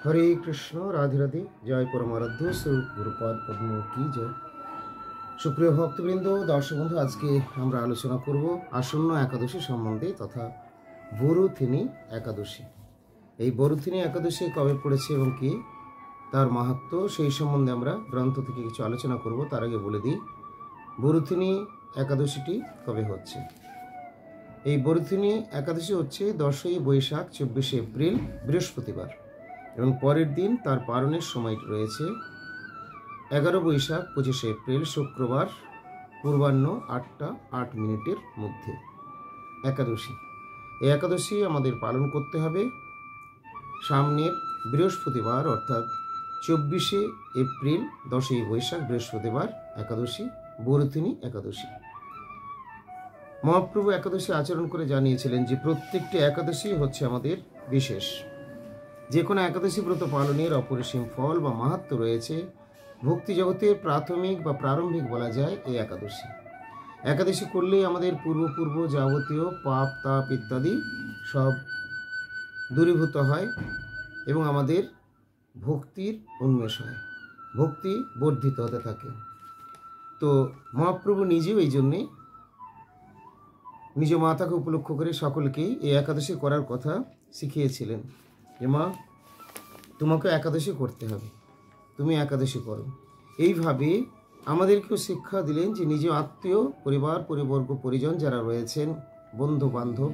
হরে কৃষ্ণ, রাধে রাধে। জয় পরমারাধ্য স্বরূপ গুরুপাদ পদ্ম কি জয়। সুপ্রিয় ভক্তবৃন্দ, দর্শক বন্ধু, আজকে আমরা আলোচনা করব আসন্ন একাদশী সম্বন্ধে তথা বরুথিনী একাদশী। এই বরুথিনী একাদশী কবে পড়েছে এবং কি তার মাহাত্ম্য, সেই সম্বন্ধে আমরা গ্রন্থ থেকে কিছু আলোচনা করব। তার আগে বলে দিই বরুথিনী একাদশীটি কবে হচ্ছে। এই বরুথিনী একাদশী হচ্ছে 10ই বৈশাখ 24শে এপ্রিল বৃহস্পতিবার, এবং পরের দিন তার পালনের সময় রয়েছে 11 বৈশাখ 25শে এপ্রিল শুক্রবার পূর্বাহ্ন 8টা 8 মিনিটের মধ্যে একাদশী। এই একাদশী আমাদের পালন করতে হবে সামনের বৃহস্পতিবার, অর্থাৎ 24শে এপ্রিল 10ই বৈশাখ বৃহস্পতিবার একাদশী, বরুথিনী একাদশী। মহাপ্রভু একাদশী আচরণ করে জানিয়েছিলেন যে প্রত্যেকটি একাদশী হচ্ছে আমাদের বিশেষ। যে কোনো একাদশী ব্রত পালনের অপরিসীম ফল বা মাহাত্ম্য রয়েছে। ভক্তি জগতের প্রাথমিক বা প্রারম্ভিক বলা যায় এই একাদশী। একাদশী করলেই আমাদের পূর্ব যাবতীয় পাপ তাপ ইত্যাদি সব দূরীভূত হয় এবং আমাদের ভক্তির উন্মেষ হয়, ভক্তি বর্ধিত হতে থাকে। তো মহাপ্রভু নিজেও এই জন্যে নিজ মাতাকে উপলক্ষ করে সকলকেই এই একাদশী করার কথা শিখিয়েছিলেন যে মা, তোমাকে একাদশী করতে হবে, তুমি একাদশী করো। এইভাবে আমাদেরকেও শিক্ষা দিলেন যে নিজ আত্মীয় পরিবার পরিবর্গ পরিজন যারা রয়েছেন, বন্ধু বান্ধব,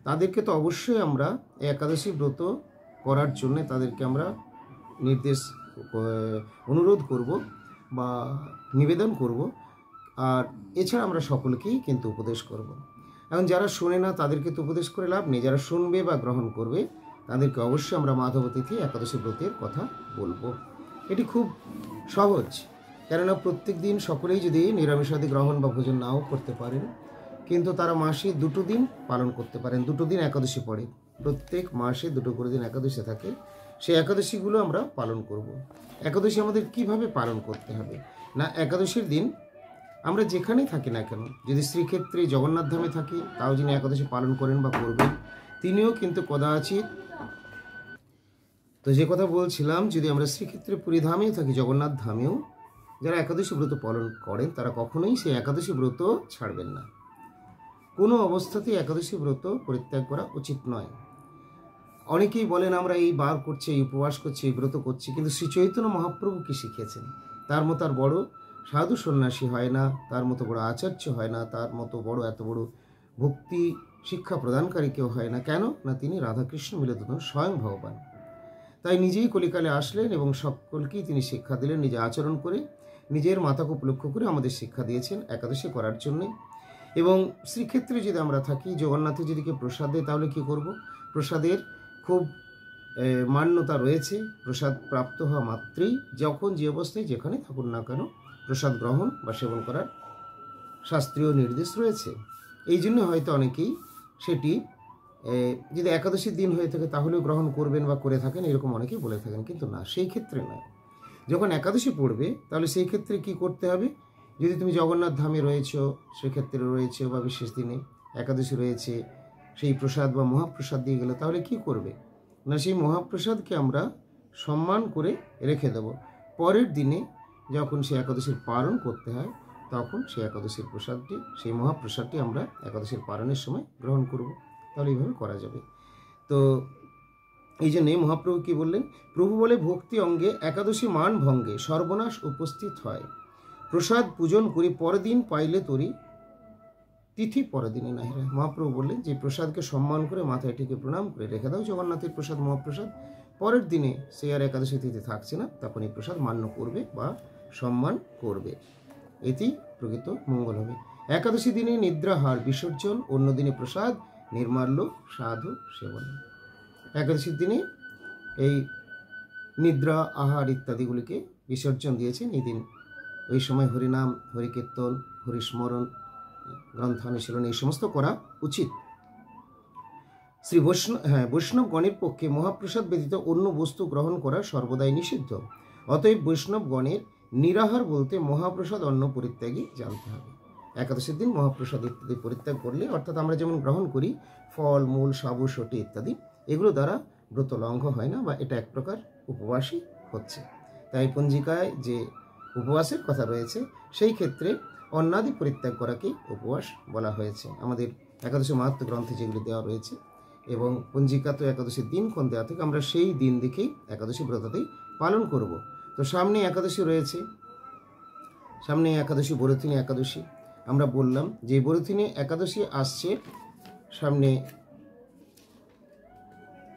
তাদেরকে তো অবশ্যই আমরা একাদশী ব্রত করার জন্য তাদেরকে আমরা অনুরোধ করব বা নিবেদন করব। আর এছাড়া আমরা সকলকেই কিন্তু উপদেশ করব। এখন যারা শোনে না তাদেরকে তো উপদেশ করে লাভ নেই, যারা শুনবে বা গ্রহণ করবে তাদেরকে অবশ্যই আমরা মাধব তিথি একাদশী ব্রতের কথা বলবো। এটি খুব সহজ, কেননা প্রত্যেক দিন সকলেই যদি নিরামিষাদি গ্রহণ বা ভোজন নাও করতে পারেন, কিন্তু তারা মাসে 2টো দিন পালন করতে পারেন। 2টো দিন একাদশী পড়ে, প্রত্যেক মাসে 2টো করে দিন একাদশী থাকে। সেই একাদশীগুলো আমরা পালন করব। একাদশী আমাদের কিভাবে পালন করতে হবে না, একাদশীর দিন আমরা যেখানেই থাকি না কেন, যদি শ্রীক্ষেত্রে জগন্নাথ ধামে থাকি তাও যিনি একাদশী পালন করেন বা করবেন তিনিও কিন্তু কদাচিৎ, তো যে কথা বলছিলাম, যদি আমরা শ্রীক্ষেত্রে পুরী ধামেও থাকি, জগন্নাথ ধামেও যারা একাদশী ব্রত পালন করেন তারা কখনোই সেই একাদশী ব্রত ছাড়বেন না। কোনো অবস্থাতেই একাদশী ব্রত পরিত্যাগ করা উচিত নয়। অনেকেই বলেন আমরা এই বার করছি, এই উপবাস করছি, এই ব্রত করছি, কিন্তু শ্রী চৈতন্য মহাপ্রভু কি শিখিয়েছেন? তার মতো আর বড় সাধু সন্ন্যাসী হয় না, তার মতো বড় আচার্য হয় না, তার মতো বড় এত বড় ভক্তি শিক্ষা প্রদানকারী কেউ হয় না। কেন না, তিনি রাধাকৃষ্ণ মিলিত স্বয়ং ভগবান। তাই নিজেই কলিকালে আসলেন এবং সকলকেই তিনি শিক্ষা দিলেন, নিজে আচরণ করে নিজের মাতাকে উপলক্ষ করে আমাদের শিক্ষা দিয়েছেন একাদশী করার জন্যে। এবং শ্রীক্ষেত্রে যদি আমরা থাকি, জগন্নাথে যদি কেউ প্রসাদ দেয় তাহলে কী করব? প্রসাদের খুব মান্যতা রয়েছে। প্রসাদ প্রাপ্ত হওয়া মাত্রই যখন যে অবস্থায় যেখানে থাকুন না কেন প্রসাদ গ্রহণ বা সেবন করার শাস্ত্রীয় নির্দেশ রয়েছে। এই জন্য হয়তো অনেকেই সেটি যদি একাদশীর দিন হয়ে থাকে তাহলেও গ্রহণ করবেন বা করে থাকেন, এরকম অনেকেই বলে থাকেন, কিন্তু না, সেই ক্ষেত্রে নয়। যখন একাদশী পড়বে তাহলে সেই ক্ষেত্রে কি করতে হবে? যদি তুমি জগন্নাথ ধামে রয়েছো, সেক্ষেত্রে রয়েছে বা বিশেষ দিনে একাদশী রয়েছে, সেই প্রসাদ বা মহাপ্রসাদ দিয়ে গেলে তাহলে কি করবে না, সেই মহাপ্রসাদকে আমরা সম্মান করে রেখে দেব। পরের দিনে যখন সেই একাদশীর পালন করতে হয় তখন সেই একাদশীর প্রসাদটি, সেই মহাপ্রসাদটি আমরা একাদশীর পালনের সময় গ্রহণ করব। তাহলে এইভাবে করা যাবে। তো এই জন্যে মহাপ্রভু কি বললেন? প্রভু বলে, ভক্তি অঙ্গে একাদশী মান ভঙ্গে সর্বনাশ উপস্থিত হয়। প্রসাদ পূজন করি পরদিন পাইলে তরি তিথি পরদিনে নাহি হয়। মহাপ্রভু বললেন যে প্রসাদকে সম্মান করে মাথায় ঠেকে প্রণাম করে রেখে দাও, জগন্নাথের প্রসাদ মহাপ্রসাদ, পরের দিনে সে আর একাদশী তিথি থাকছে না, তখন এই প্রসাদ মান্য করবে বা সম্মান করবে, এটি প্রকৃত মঙ্গল হবে। একাদশী দিনে নিদ্রাহার বিসর্জন, অন্য দিনে প্রসাদ নির্মাল্য সাধু সেবন। একাদশীর দিনে এই নিদ্রা আহার ইত্যাদিগুলিকে বিসর্জন দিয়েছেন। এই দিন ওই সময় হরিনাম, হরিকীর্তন, হরিস্মরণ, গ্রন্থানুশীলন এই সমস্ত করা উচিত। শ্রী বৈষ্ণবগণের পক্ষে মহাপ্রসাদ ব্যতীত অন্য বস্তু গ্রহণ করা সর্বদাই নিষিদ্ধ। অতএব বৈষ্ণবগণের নিরাহার বলতে মহাপ্রসাদ অন্ন পরিত্যাগী জানতে হবে। একাদশীর দিন মহাপ্রসাদ ইত্যাদি পরিত্যাগ করলে, অর্থাৎ আমরা যেমন গ্রহণ করি ফল মূল সাবু সটি ইত্যাদি, এগুলো দ্বারা ব্রত লঙ্ঘ হয় না, বা এটা এক প্রকার উপবাসই হচ্ছে। তাই পঞ্জিকায় যে উপবাসের কথা রয়েছে সেই ক্ষেত্রে অন্নাদি পরিত্যাগ করাকেই উপবাস বলা হয়েছে। আমাদের একাদশী মাহাত্ম্য গ্রন্থে যেগুলি দেওয়া রয়েছে এবং পঞ্জিকা তো একাদশীর দিনক্ষণ দেওয়া থেকে আমরা সেই দিন দেখেই একাদশী ব্রততেই পালন করব। তো সামনে একাদশী রয়েছে, সামনে একাদশী বরথিনী একাদশী। আমরা বললাম যে বরথিনী একাদশী আসছে সামনে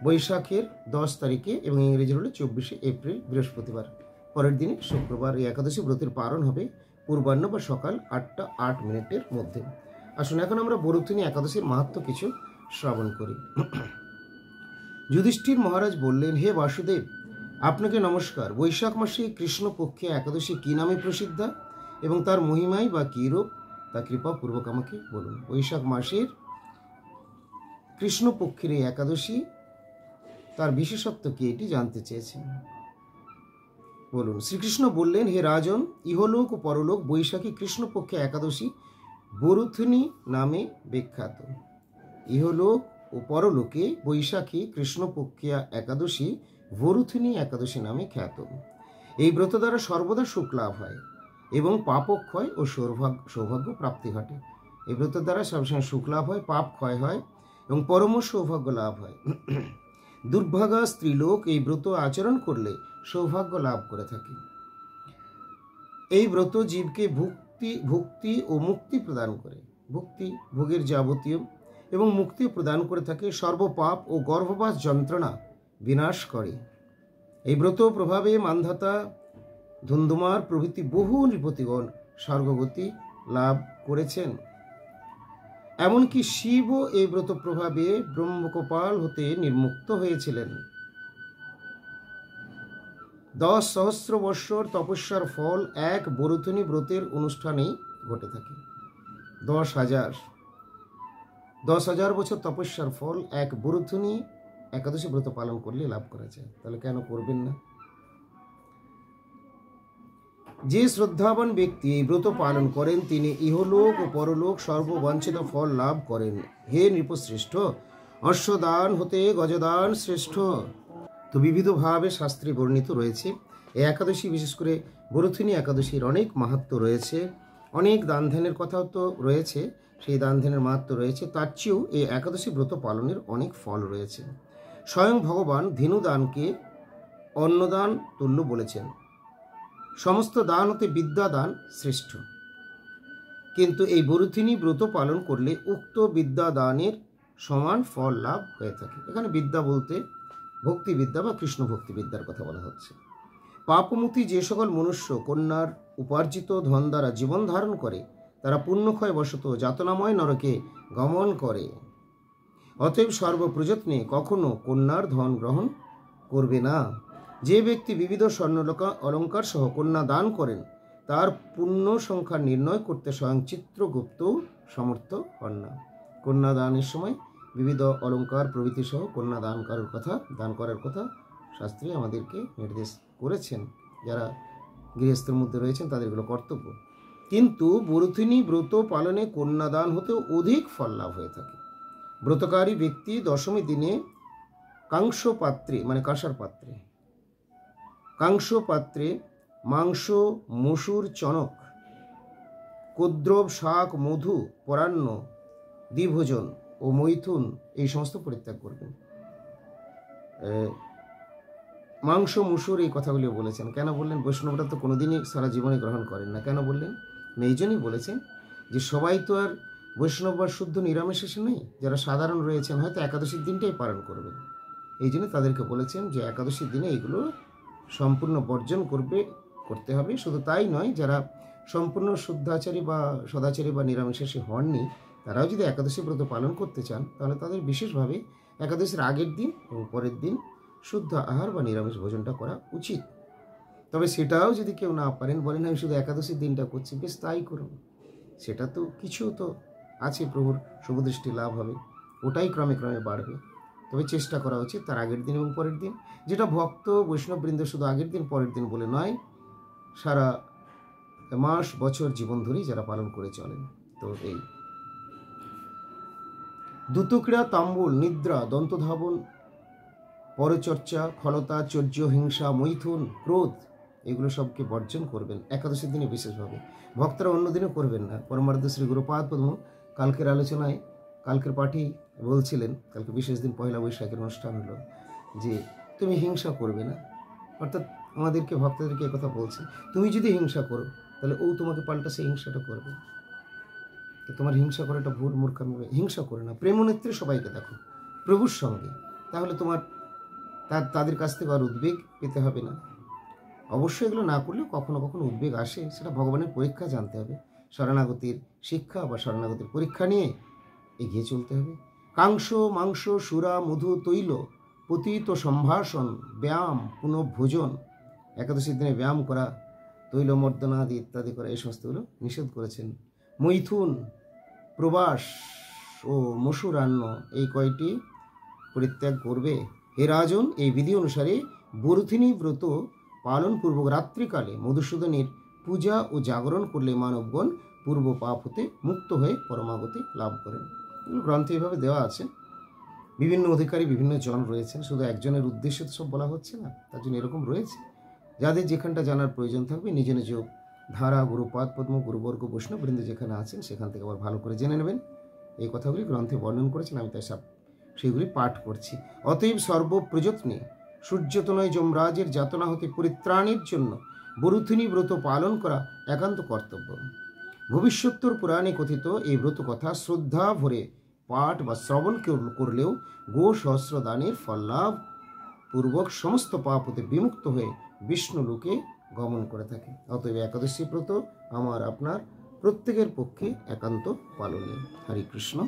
বৈশাখের 10 তারিখে এবং ইংরেজি হলো 24শে এপ্রিল বৃহস্পতিবার। পরের দিনে শুক্রবার এই একাদশী ব্রতের পালন হবে পূর্বাহ্ন বা সকাল 8টা 8 মিনিটের মধ্যে। আসুন এখন আমরা বরথিনী একাদশীর মাহাত্ম্য কিছু শ্রবণ করি। যুধিষ্ঠির মহারাজ বললেন, হে বাসুদেব, আপনাকে নমস্কার। বৈশাখ মাসে কৃষ্ণপক্ষে একাদশী কি নামে প্রসিদ্ধা এবং তার মহিমাই বা কী রূপ তা কৃপাপূর্বক আমাকে বলুন। বৈশাখ মাসের কৃষ্ণপক্ষের এই একাদশী, তার বিশেষত্ব কি এটি জানতে চেয়েছেন, বলুন। শ্রীকৃষ্ণ বললেন, হে রাজন, ইহলোক ও পরলোক বৈশাখী কৃষ্ণপক্ষে একাদশী বরুথিনী নামে বিখ্যাত। ইহলোক ও পরলোকে বৈশাখী কৃষ্ণপক্ষিয়া একাদশী বরুথিনী একাদশী নামে খ্যাত। এই ব্রত দ্বারা সর্বদা সুখ লাভ হয় এবং পাপক্ষয় ও সৌভাগ্য প্রাপ্তি ঘটে। এই ব্রতের দ্বারা সবসময় সুখ লাভ হয়, পাপ ক্ষয় হয় এবং পরম সৌভাগ্য লাভ হয়। দুর্ভাগা স্ত্রীলোক এই ব্রত আচরণ করলে সৌভাগ্য লাভ করে থাকে। এই ব্রত জীবকে ভক্তি ও মুক্তি প্রদান করে, ভক্তি ভোগের যাবতীয় এবং মুক্তি প্রদান করে থাকে। সর্বপাপ ও গর্ভবাস যন্ত্রণা বিনাশ করে। এই ব্রত প্রভাবে মান্ধাতা, ধুন্ধুমার প্রভৃতি বহু নৃপতিগণ স্বর্গগতি লাভ করেছেন। এমনকি শিবও এই ব্রত প্রভাবে ব্রহ্মকপাল হতে নির্মুক্ত হয়েছিলেন। 10 সহস্র বৎসর তপস্যার ফল এক বরুথিনী ব্রতের অনুষ্ঠানেই ঘটে থাকে। 10,000 বছর তপস্যার ফল এক বরুথিনী একাদশী ব্রত পালন করলে লাভ করা যায়। তাহলে কেন করবেন না? যে শ্রদ্ধাবান ব্যক্তি এই ব্রত পালন করেন তিনি ইহলোক ও পরলোক সর্ববাঞ্ছিত ফল লাভ করেন। হে নৃপশ্রেষ্ঠ, অশ্বদান হতে গজদান শ্রেষ্ঠ। তো বিবিধভাবে শাস্ত্রে বর্ণিত রয়েছে এই একাদশী, বিশেষ করে বরুথিনী একাদশীর অনেক মাহাত্ম্য রয়েছে, অনেক দান ধ্যানের কথাও তো রয়েছে, সেই দান ধ্যানের মাহাত্ম্য রয়েছে। তার চেয়েও এই একাদশী ব্রত পালনের অনেক ফল রয়েছে। স্বয়ং ভগবান ধেনুদানকে অন্নদান তুল্য বলেছেন। সমস্ত দান হতে বিদ্যাদান শ্রেষ্ঠ, কিন্তু এই বরুথিনী ব্রত পালন করলে উক্ত বিদ্যাদানের সমান ফল লাভ হয়ে থাকে। এখানে বিদ্যা বলতে ভক্তিবিদ্যা বা কৃষ্ণ ভক্তিবিদ্যার কথা বলা হচ্ছে। পাপমুক্তি যে সকল মনুষ্য কন্যার উপার্জিত ধন দ্বারা জীবন ধারণ করে তারা পুণ্যক্ষয় বশত যাতনাময় নরকে গমন করে। অতএব সর্বপ্রযত্নে কখনো কন্যার ধন গ্রহণ করবে না। যে ব্যক্তি বিবিধ স্বর্ণলকা অলঙ্কার সহ কন্যা দান করেন তার পুণ্য সংখ্যা নির্ণয় করতে স্বয়ং চিত্রগুপ্ত সমর্থ হন না। কন্যা দানের সময় বিবিধ অলঙ্কার প্রভৃতি সহ কন্যা দান করার কথা শাস্ত্রে আমাদেরকে নির্দেশ করেছেন। যারা গৃহস্থের মধ্যে রয়েছেন তাদের এগুলো কর্তব্য। কিন্তু বরুথিনী ব্রত পালনে কন্যাদান হতেও অধিক ফল লাভ হয়ে থাকে। ব্রতকারী ব্যক্তি দশমী দিনে কাংস পাত্রে, মানে কাঁসার পাত্রে, কাংস পাত্রে মাংস, মসুর, চনক, কুদ্রব, শাক, মধু, পরান্ন, দ্বিভোজন ও মৈথুন এই সমস্ত পরিত্যাগ করবেন। মাংস, মসুর এই কথাগুলি বলেছেন। কেন বললেন? বৈষ্ণবরা তো কোনোদিনই সারা জীবনে গ্রহণ করেন না। কেন বললেন? এই জন্যই বলেছেন যে সবাই তো আর বৈষ্ণব বা শুদ্ধ নিরামিষাশী নেই। যারা সাধারণ রয়েছেন হয়তো একাদশীর দিনটাই পালন করবেন। এই জন্য তাদেরকে বলেছেন যে একাদশীর দিনে এগুলো সম্পূর্ণ বর্জন করতে হবে। শুধু তাই নয়, যারা সম্পূর্ণ শুদ্ধাচারী বা সদাচারী বা নিরামিষাশী হননি তারাও যদি একাদশী ব্রত পালন করতে চান তাহলে তাদের বিশেষভাবে একাদশীর আগের দিন এবং পরের দিন শুদ্ধ আহার বা নিরামিষ ভোজনটা করা উচিত। তবে সেটাও যদি কেউ না পারেন, বলেন আমি শুধু একাদশীর দিনটা করছি, বেশ তাই করুন। সেটা তো কিছু তো আছে, প্রভুর শুভদৃষ্টি লাভ হবে, ওটাই ক্রমে ক্রমে বাড়বে। তবে চেষ্টা করা উচিত তার আগের দিন এবং পরের দিন, যেটা ভক্ত বৈষ্ণববৃন্দ শুধু আগের দিন পরের দিন বলে নয়, সারা মাস বছর জীবন ধরেই যারা পালন করে চলেন। তো এই দ্রুতক্রিয়া, তাম্বুল, নিদ্রা, দন্তধাবন পরচর্চা, খলতা, চর্য, হিংসা, মৈথুন, ক্রোধ এগুলো সবকে বর্জন করবেন একাদশীর দিনে বিশেষভাবে। ভক্তরা অন্য দিনে করবেন না। পরমারাধ্য শ্রী গুরুপাদ পদ্ম কালকের আলোচনায়, কালকের পাঠই বলছিলেন, কালকে বিশেষ দিন পয়লা বৈশাখের অনুষ্ঠান হলো, যে তুমি হিংসা করবে না। অর্থাৎ আমাদেরকে, ভক্তদেরকে কথা বলছে, তুমি যদি হিংসা করো তাহলে ও তোমাকে পাল্টা সেই হিংসাটা করবে। তো তোমার হিংসা করাটা ভুল, মূর্খামি। হিংসা করে না, প্রেমনেত্রে সবাইকে দেখো প্রভুর সঙ্গে, তাহলে তোমার তাদের কাছ থেকে আর উদ্বেগ পেতে হবে না। অবশ্যই এগুলো না করলেও কখনো কখনো উদ্বেগ আসে, সেটা ভগবানের পরীক্ষা জানতে হবে। শরণাগতির শিক্ষা বা শরণাগতির পরীক্ষা নিয়ে এগিয়ে চলতে হবে। কাংস, মাংস, সুরা, মধু, তৈল, পতিত সম্ভাষণ, ব্যায়াম, পুনঃভোজন, একাদশীর দিনে ব্যায়াম করা, তৈল মর্দনা আদি ইত্যাদি করা, এই সমস্তগুলো নিষেধ করেছেন। মৈথুন, প্রবাস ও মসুরান্ন এই কয়টি পরিত্যাগ করবে। হে রাজন, এই বিধি অনুসারে বরুথিনী ব্রত পালনপূর্বক রাত্রিকালে মধুসূদনের পূজা ও জাগরণ করলে মানবগণ পূর্ব পাপ হতে মুক্ত হয়ে পরমাগতি লাভ করেন। গ্রন্থে এইভাবে দেওয়া আছে। বিভিন্ন অধিকারী বিভিন্ন জন রয়েছেন, শুধু একজনের উদ্দেশ্যে তো সব বলা হচ্ছে না, তার জন্য এরকম রয়েছে। যাদের যেখানটা জানার প্রয়োজন থাকবে নিজ নিজ ধারা, গুরুপাদ পদ্ম, গুরুবর্গ, বৈষ্ণববৃন্দ যেখানে আছেন সেখান থেকে আবার ভালো করে জেনে নেবেন। এই কথাগুলি গ্রন্থে বর্ণন করেছেন, আমি তাই সেগুলি পাঠ করছি। অতএব সর্বপ্রযত্নে সূর্যতনয় যমরাজের যাতনা হতে পরিত্রাণের জন্য বরুথিনী ব্রত পালন করা একান্ত কর্তব্য। ভবিষ্যোত্তর পুরাণে কথিত এই ব্রত কথা শ্রদ্ধা ভরে পাঠ বা শ্রবণ করলেও গো সহস্র দানের ফল লাভ পূর্বক সমস্ত পাপ হতে বিমুক্ত হয়ে বিষ্ণু লোকে গমন করে থাকে। অতএব একাদশী ব্রত আমার আপনার প্রত্যেকের পক্ষে একান্ত পালনীয়। হরে কৃষ্ণ।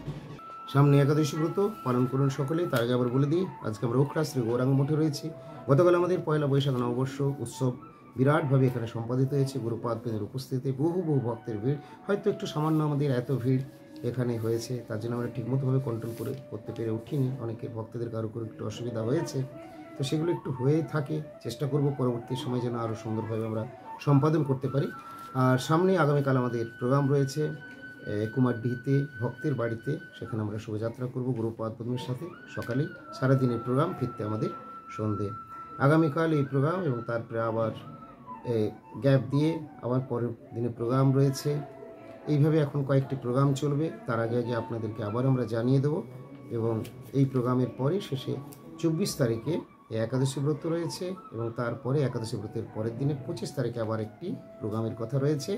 সামনে একাদশী ব্রত পালন করুন সকলে। তার আগে আবার বলে দিই, আজকে আমরা উখড়া শ্রী গৌরাঙ্গ মঠে রয়েছি। গতকাল আমাদের পয়লা বৈশাখ নববর্ষ উৎসব বিরাটভাবে এখানে সম্পাদিত হয়েছে। গুরুপাদপদের উপস্থিতিতে বহু ভক্তের ভিড়। হয়তো একটু সামান্য আমাদের এত ভিড় এখানে হয়েছে, তার জন্য আমরা ঠিকমতোভাবে কন্ট্রোল করতে পেরে উঠিনি। অনেকের ভক্তদের কারো করে একটু অসুবিধা হয়েছে, তো সেগুলো একটু হয়ে থাকে। চেষ্টা করব পরবর্তী সময় যেন আরও সুন্দরভাবে আমরা সম্পাদন করতে পারি। আর সামনে আগামীকাল আমাদের প্রোগ্রাম রয়েছে কুমারডিহিতে ভক্তের বাড়িতে, সেখানে আমরা শোভাযাত্রা করব গুরুপাদ পদ্মের সাথে। সকালেই সারাদিনের প্রোগ্রাম, ফিরতে আমাদের সন্ধে। আগামীকাল এই প্রোগ্রাম এবং তারপরে আবার গ্যাপ দিয়ে আবার পরের দিনে প্রোগ্রাম রয়েছে। এইভাবে এখন কয়েকটি প্রোগ্রাম চলবে। তার আগে আগে আপনাদেরকে আবার আমরা জানিয়ে দেব। এবং এই প্রোগ্রামের পরে শেষে 24 তারিখে একাদশী ব্রত রয়েছে এবং তারপরে একাদশী ব্রতের পরের দিনে 25 তারিখে আবার একটি প্রোগ্রামের কথা রয়েছে।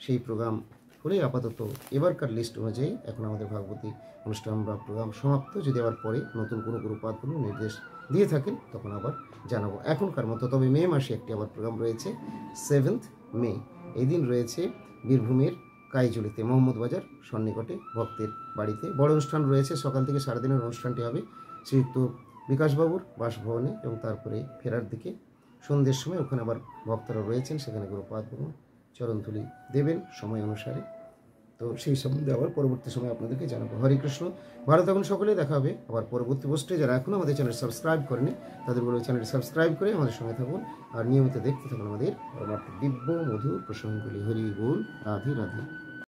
সেই প্রোগ্রাম হলেই আপাতত এবারকার লিস্ট অনুযায়ী এখন আমাদের ভাগবতী অনুষ্ঠান বা প্রোগ্রাম সমাপ্ত। যদি আবার পরে নতুন কোনো গুরুপাদ কোনো নির্দেশ দিয়ে থাকেন তখন আবার জানাবো। এখনকার মতো তবে মে মাসে একটি আবার প্রোগ্রাম রয়েছে 7 মে। এই দিন রয়েছে বীরভূমের কাইজুলিতে মোহাম্মদ বাজার সন্নিকটে ভক্তের বাড়িতে বড় অনুষ্ঠান রয়েছে। সকাল থেকে সারাদিনের অনুষ্ঠানটি হবে শ্রীযুক্ত বিকাশবাবুর বাসভবনে এবং তারপরে ফেরার দিকে সন্ধ্যের সময় ওখানে আবার ভক্তরা রয়েছেন, সেখানে গুরুপাদ চরণধুলি দেবেন সময় অনুসারে। তো সেই সম্বন্ধে আবার পরবর্তী সময় আপনাদেরকে জানাবো। হরে কৃষ্ণ। ভালো থাকুন সকলে। দেখা হবে আবার পরবর্তী পোস্টে। যারা এখনও আমাদের চ্যানেল সাবস্ক্রাইব করেনি তাদের বলে চ্যানেলটি সাবস্ক্রাইব করে আমাদের সঙ্গে থাকুন আর নিয়মিত দেখতে থাকুন আমাদের দিব্য মধুর প্রসঙ্গগুলি। হরি বল। রাধে রাধে।